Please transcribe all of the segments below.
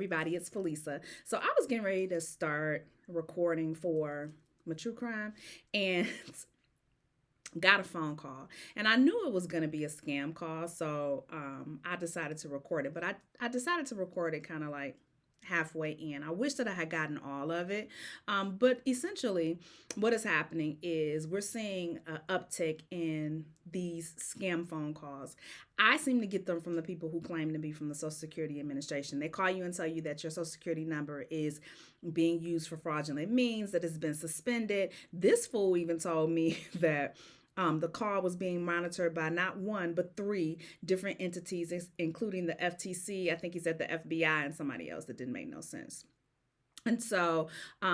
everybody. It's Felisa. So I was getting ready to start recording for my true crime and got a phone call. And I knew it was going to be a scam call. So I decided to record it. But I decided to record it kind of like halfway in. I wish that I had gotten all of it. But essentially, what is happening is we're seeing an uptick in these scam phone calls. I seem to get them from the people who claim to be from the Social Security Administration. They call you and tell you that your Social Security number is being used for fraudulent means, that it's been suspended. This fool even told me that the call was being monitored by not one, but three different entities, including the FTC. I think he said the FBI and somebody else that didn't make no sense. And so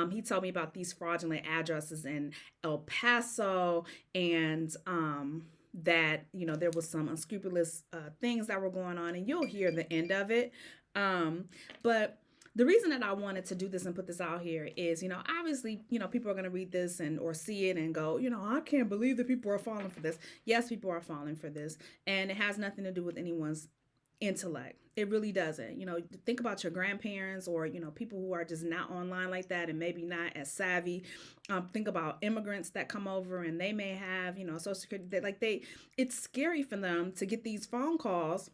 he told me about these fraudulent addresses in El Paso and that, there was some unscrupulous things that were going on. And you'll hear the end of it. But the reason that I wanted to do this and put this out here is, obviously, people are going to read this and or see it and go, I can't believe that people are falling for this. Yes, people are falling for this. And it has nothing to do with anyone's intellect. It really doesn't. Think about your grandparents or, people who are just not online like that and maybe not as savvy. Think about immigrants that come over and they may have, Social Security. It's scary for them to get these phone calls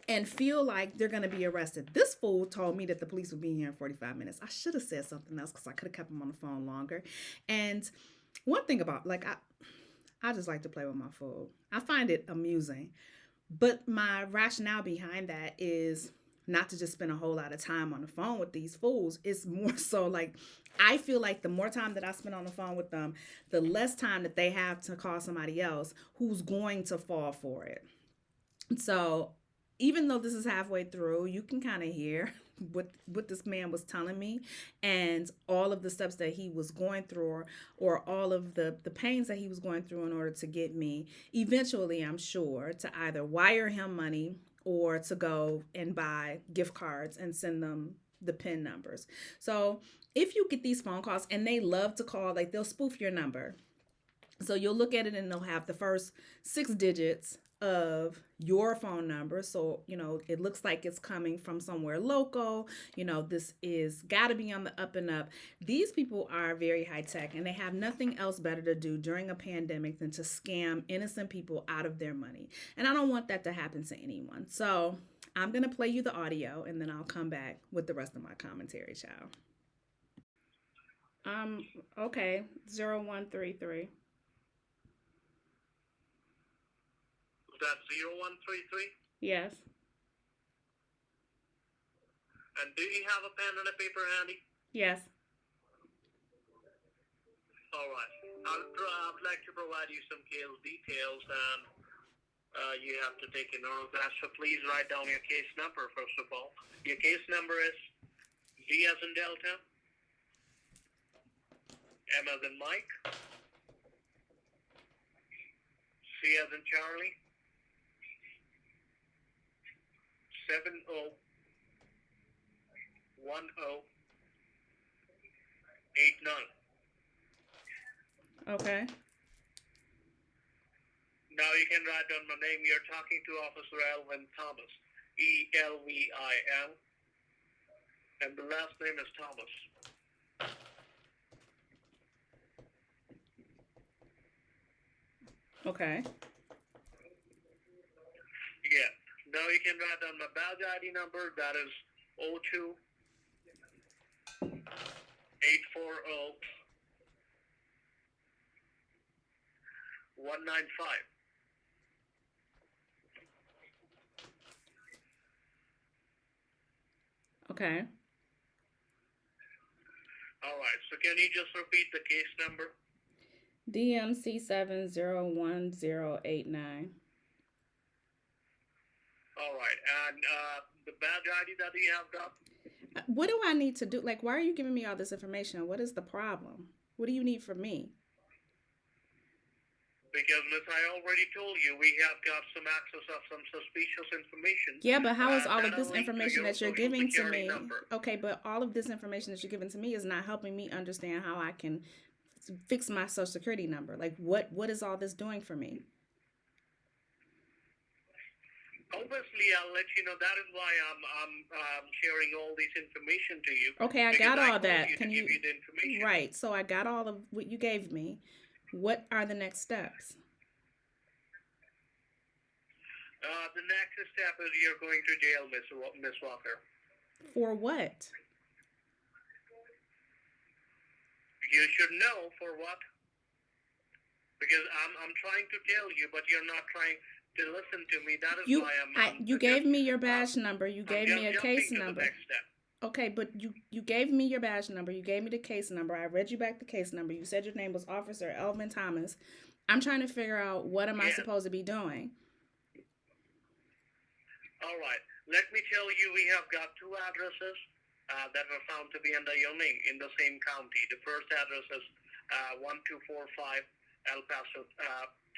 and feel like they're going to be arrested. This fool told me that the police would be here in 45 minutes. I should have said something else because I could have kept him on the phone longer. And one thing about, I just like to play with my food. I find it amusing. But my rationale behind that is not to just spend a whole lot of time on the phone with these fools. It's more so like, I feel like the more time that I spend on the phone with them, the less time that they have to call somebody else who's going to fall for it. So even though this is halfway through, you can kind of hear what this man was telling me and all of the steps that he was going through or all of the pains that he was going through in order to get me eventually, I'm sure, to either wire him money or to go and buy gift cards and send them the PIN numbers. So if you get these phone calls and they love to call, like they'll spoof your number. So you'll look at it and they'll have the first 6 digits of your phone number. So, it looks like it's coming from somewhere local. This is got to be on the up and up. These people are very high tech and they have nothing else better to do during a pandemic than to scam innocent people out of their money. And I don't want that to happen to anyone. So I'm going to play you the audio and then I'll come back with the rest of my commentary, child. Okay. 0133. That's 0133. Yes. And do you have a pen and a paper handy? Yes. All right. I'd like to provide you some details, and you have to take a note of that. So please write down your case number, first of all. Your case number is D as in Delta, M as in Mike, C as in Charlie, 701089. Okay. Now you can write down my name. You're talking to Officer Elvin Thomas, ELVIN, and the last name is Thomas. Okay. Yeah. Now you can write down my badge ID number. That is 02 840 195. Okay. All right. So can you just repeat the case number? DMC701089. All right. And the badge ID that you have got? What do I need to do? Like, why are you giving me all this information? What is the problem? What do you need from me? Because, Miss, I already told you we have got some access of some suspicious information. Yeah, but how is all of this information that you're giving to me? Okay, but all of this information that you're giving to me is not helping me understand how I can fix my Social Security number. Like, what is all this doing for me? Obviously, I'll let you know. That is why I'm sharing all this information to you Okay, I because got I all called that. you to Can give you? you the information. Right. So I got all of what you gave me. What are the next steps? The next step is you're going to jail, Miss Walker. For what? You should know for what, because I'm trying to tell you, but you're not trying to listen to me. That is You why you gave me your badge number. You I'm gave me just a jumping case to the number. next step. Okay, but you gave me your badge number. You gave me the case number. I read you back the case number. You said your name was Officer Elvin Thomas. I'm trying to figure out what am I Yes. supposed to be doing. All right. Let me tell you, we have got two addresses that were found to be under your name in the same county. The first address is 1245 El Paso,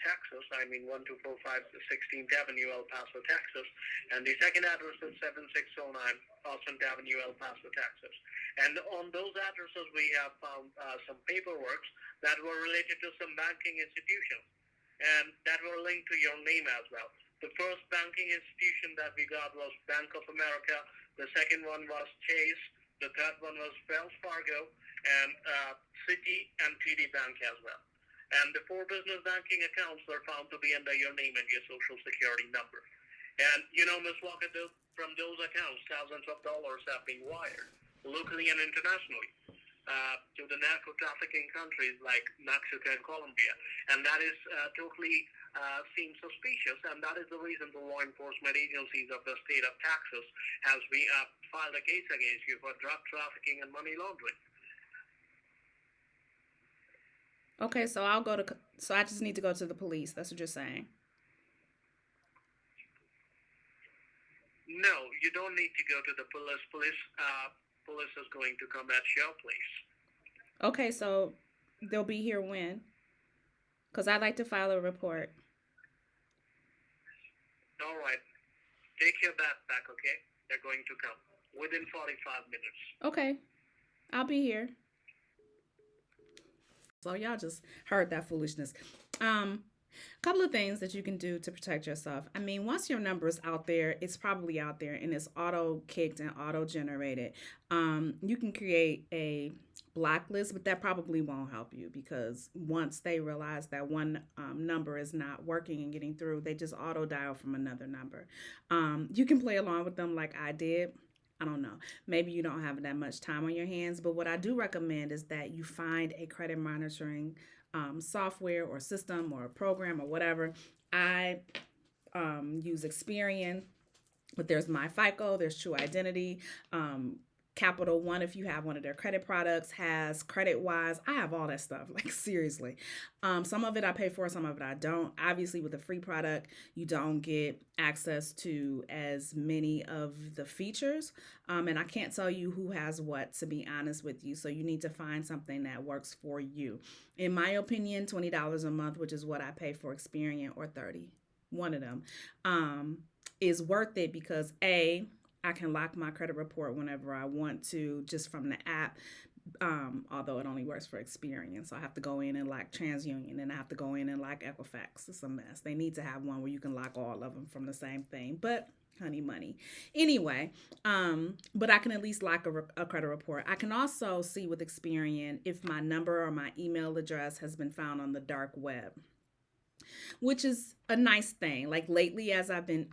Texas. I mean 1245 16th Avenue, El Paso, Texas. And the second address is 7609 Austin Avenue, El Paso, Texas. And on those addresses, we have found some paperwork that were related to some banking institutions and that were linked to your name as well. The first banking institution that we got was Bank of America. The second one was Chase. The third one was Wells Fargo and Citi and TD Bank as well. And the four business banking accounts were found to be under your name and your social security number. And you know, Ms. Walker, from those accounts, thousands of dollars have been wired locally and internationally to the narco trafficking countries like Mexico and Colombia. And that is totally seems suspicious. And that is the reason the law enforcement agencies of the state of Texas has filed a case against you for drug trafficking and money laundering. Okay, so so I just need to go to the police. That's what you're saying. No, you don't need to go to the police. Police is going to come at your place. Okay, so they'll be here when? Cuz I'd like to file a report. All right. Take your bath back, okay? They're going to come within 45 minutes. Okay. I'll be here. So y'all just heard that foolishness. Couple of things that you can do to protect yourself. I mean, once your number is out there, it's probably out there and it's auto kicked and auto generated. You can create a blacklist, but that probably won't help you because once they realize that one number is not working and getting through, they just auto dial from another number. You can play along with them like I did. I don't know. Maybe you don't have that much time on your hands, but what I do recommend is that you find a credit monitoring software or system or program or whatever. I use Experian, but there's My FICO, there's True Identity. Capital One, if you have one of their credit products, has Creditwise. I have all that stuff, like seriously. Some of it I pay for, some of it I don't. Obviously, with a free product, you don't get access to as many of the features. And I can't tell you who has what, to be honest with you. So you need to find something that works for you. In my opinion, $20 a month, which is what I pay for Experian, or 30, one of them, is worth it because I can lock my credit report whenever I want to just from the app. Although it only works for Experian. So I have to go in and lock TransUnion and I have to go in and lock Equifax. It's a mess. They need to have one where you can lock all of them from the same thing. But honey money. Anyway, but I can at least lock a credit report. I can also see with Experian if my number or my email address has been found on the dark web, which is a nice thing. Like lately, as I've been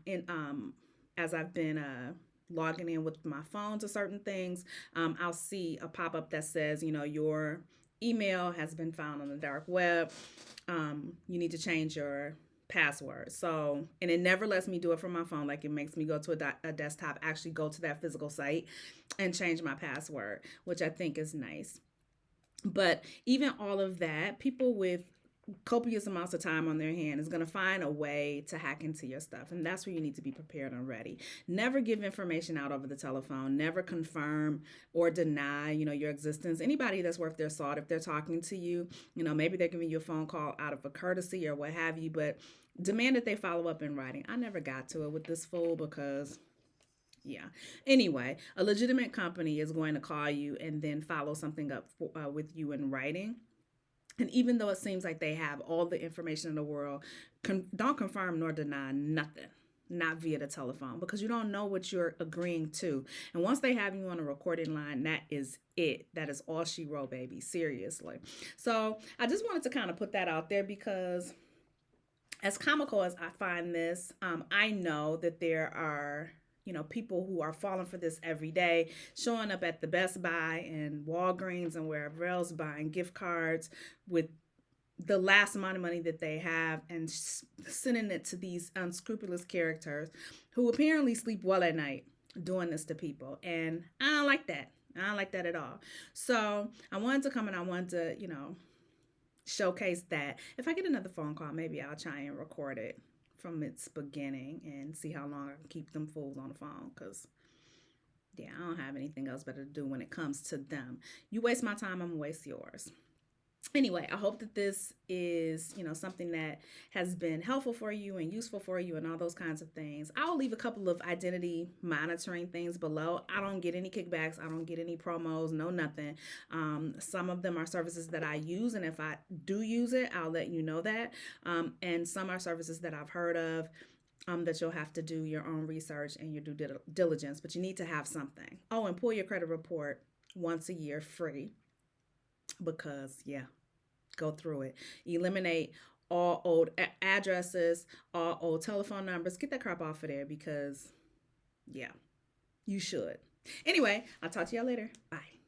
logging in with my phone to certain things, I'll see a pop up that says, your email has been found on the dark web. You need to change your password. So, and it never lets me do it from my phone. Like it makes me go to a desktop, actually go to that physical site and change my password, which I think is nice. But even all of that, people with copious amounts of time on their hand is going to find a way to hack into your stuff, and that's where you need to be prepared and ready. Never give information out over the telephone. Never confirm or deny your existence. Anybody that's worth their salt, if they're talking to you, maybe they're giving you a phone call out of a courtesy or what have you, but demand that they follow up in writing. I never got to it with this fool because yeah. Anyway, a legitimate company is going to call you and then follow something up with you in writing. And even though it seems like they have all the information in the world, don't confirm nor deny nothing. not via the telephone, because you don't know what you're agreeing to. And once they have you on a recording line, that is it. That is all she wrote, baby. Seriously. So I just wanted to kind of put that out there because, as comical as I find this, I know that there are, people who are falling for this every day, showing up at the Best Buy and Walgreens and wherever else, buying gift cards with the last amount of money that they have and sending it to these unscrupulous characters who apparently sleep well at night doing this to people. And I don't like that. I don't like that at all. So I wanted to come and I wanted to, showcase that. If I get another phone call, maybe I'll try and record it from its beginning and see how long I can keep them fools on the phone. Because, yeah, I don't have anything else better to do when it comes to them. You waste my time, I'm going to waste yours. Anyway, I hope that this is, something that has been helpful for you and useful for you and all those kinds of things. I'll leave a couple of identity monitoring things below. I don't get any kickbacks. I don't get any promos, no nothing. Some of them are services that I use, and if I do use it, I'll let you know that. And some are services that I've heard of that you'll have to do your own research and your due diligence, but you need to have something. Oh, and pull your credit report once a year free. Because, yeah, go through it. Eliminate all old addresses, all old telephone numbers. Get that crap off of there because, yeah, you should. Anyway, I'll talk to y'all later. Bye.